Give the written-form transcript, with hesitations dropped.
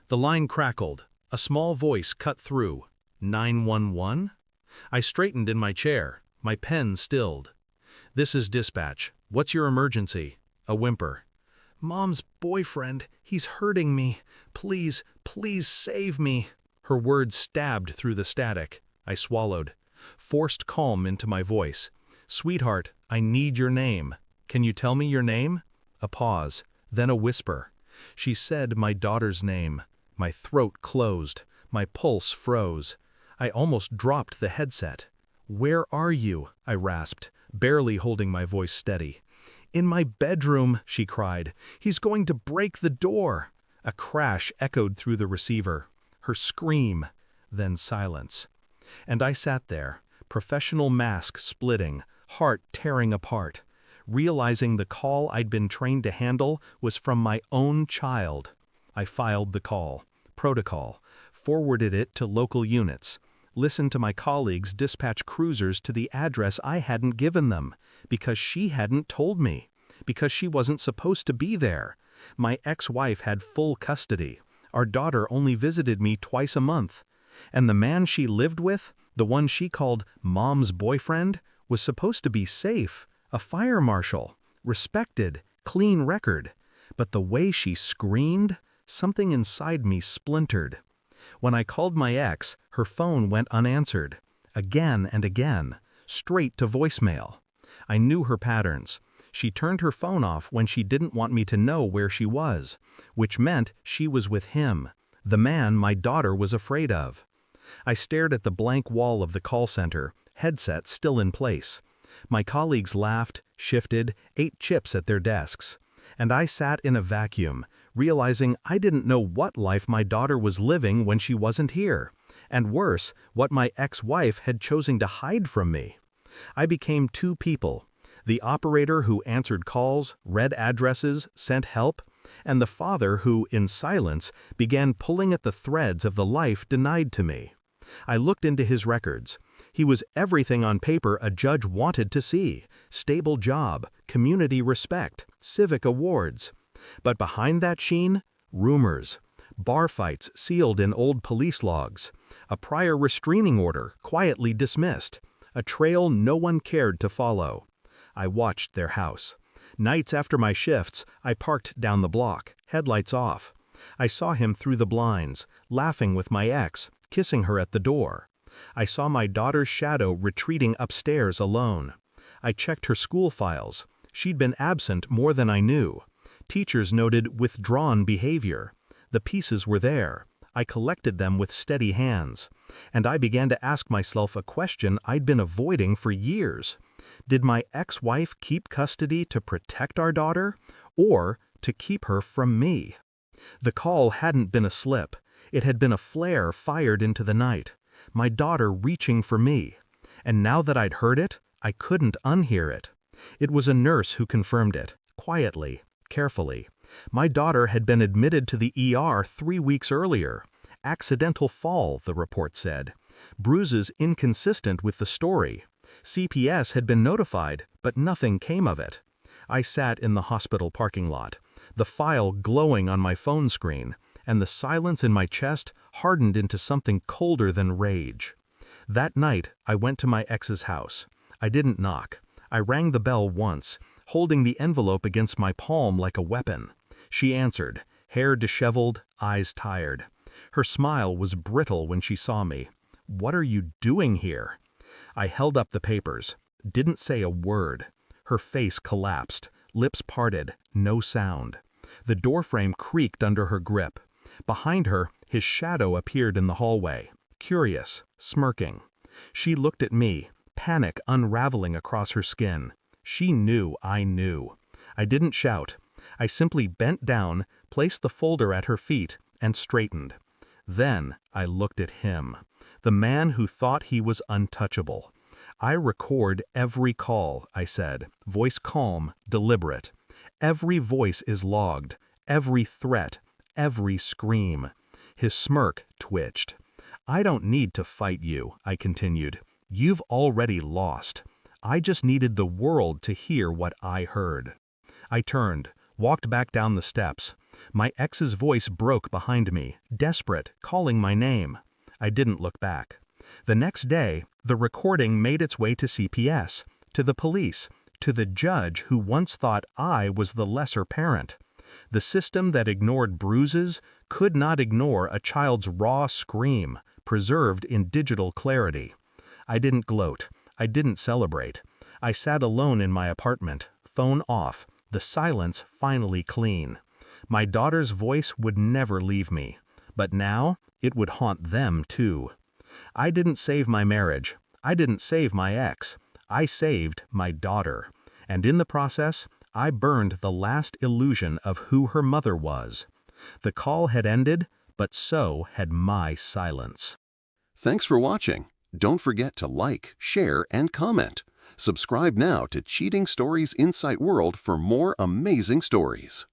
The line crackled. A small voice cut through. 911? I straightened in my chair, my pen stilled. This is dispatch. What's your emergency? A whimper. Mom's boyfriend, he's hurting me. Please, please save me. Her words stabbed through the static. I swallowed, forced calm into my voice. Sweetheart, I need your name. Can you tell me your name? A pause, then a whisper. She said my daughter's name. My throat closed. My pulse froze. I almost dropped the headset. Where are you? I rasped, barely holding my voice steady. In my bedroom, she cried. He's going to break the door. A crash echoed through the receiver. Her scream, then silence. And I sat there, professional mask splitting, heart tearing apart, realizing the call I'd been trained to handle was from my own child. I filed the call, protocol, forwarded it to local units, listened to my colleagues dispatch cruisers to the address I hadn't given them, because she hadn't told me, because she wasn't supposed to be there. My ex-wife had full custody. Our daughter only visited me twice a month. And the man she lived with, the one she called Mom's boyfriend, was supposed to be safe, a fire marshal, respected, clean record. But the way she screamed, something inside me splintered. When I called my ex, her phone went unanswered. Again and again, straight to voicemail. I knew her patterns. She turned her phone off when she didn't want me to know where she was, which meant she was with him, the man my daughter was afraid of. I stared at the blank wall of the call center, headset still in place. My colleagues laughed, shifted, ate chips at their desks. And I sat in a vacuum, realizing I didn't know what life my daughter was living when she wasn't here, and worse, what my ex-wife had chosen to hide from me. I became two people, the operator who answered calls, read addresses, sent help, and the father who, in silence, began pulling at the threads of the life denied to me. I looked into his records. He was everything on paper a judge wanted to see: stable job, community respect, civic awards. But behind that sheen, rumors, bar fights sealed in old police logs, a prior restraining order quietly dismissed, a trail no one cared to follow. I watched their house. Nights after my shifts, I parked down the block, headlights off. I saw him through the blinds, laughing with my ex, kissing her at the door. I saw my daughter's shadow retreating upstairs alone. I checked her school files. She'd been absent more than I knew. Teachers noted withdrawn behavior. The pieces were there. I collected them with steady hands. And I began to ask myself a question I'd been avoiding for years. Did my ex-wife keep custody to protect our daughter, or to keep her from me? The call hadn't been a slip. It had been a flare fired into the night. My daughter reaching for me. And now that I'd heard it, I couldn't unhear it. It was a nurse who confirmed it, quietly, carefully. My daughter had been admitted to the ER 3 weeks earlier. Accidental fall, the report said. Bruises inconsistent with the story. CPS had been notified, but nothing came of it. I sat in the hospital parking lot, the file glowing on my phone screen, and the silence in my chest hardened into something colder than rage. That night, I went to my ex's house. I didn't knock. I rang the bell once, holding the envelope against my palm like a weapon. She answered, hair disheveled, eyes tired. Her smile was brittle when she saw me. "What are you doing here?" I held up the papers, didn't say a word. Her face collapsed, lips parted, no sound. The doorframe creaked under her grip. Behind her, his shadow appeared in the hallway, curious, smirking. She looked at me, panic unraveling across her skin. She knew I knew. I didn't shout. I simply bent down, placed the folder at her feet, and straightened. Then I looked at him, the man who thought he was untouchable. "I record every call," I said, voice calm, deliberate. "Every voice is logged, every threat, every scream." His smirk twitched. "I don't need to fight you," I continued. "You've already lost. I just needed the world to hear what I heard." I turned, walked back down the steps. My ex's voice broke behind me, desperate, calling my name. I didn't look back. The next day, the recording made its way to CPS, to the police, to the judge who once thought I was the lesser parent. The system that ignored bruises could not ignore a child's raw scream, preserved in digital clarity. I didn't gloat. I didn't celebrate. I sat alone in my apartment, phone off, the silence finally clean. My daughter's voice would never leave me, but now it would haunt them too. I didn't save my marriage. I didn't save my ex. I saved my daughter. And in the process, I burned the last illusion of who her mother was. The call had ended, but so had my silence. Thanks for watching. Don't forget to like, share, and comment. Subscribe now to Cheating Stories Insight World for more amazing stories.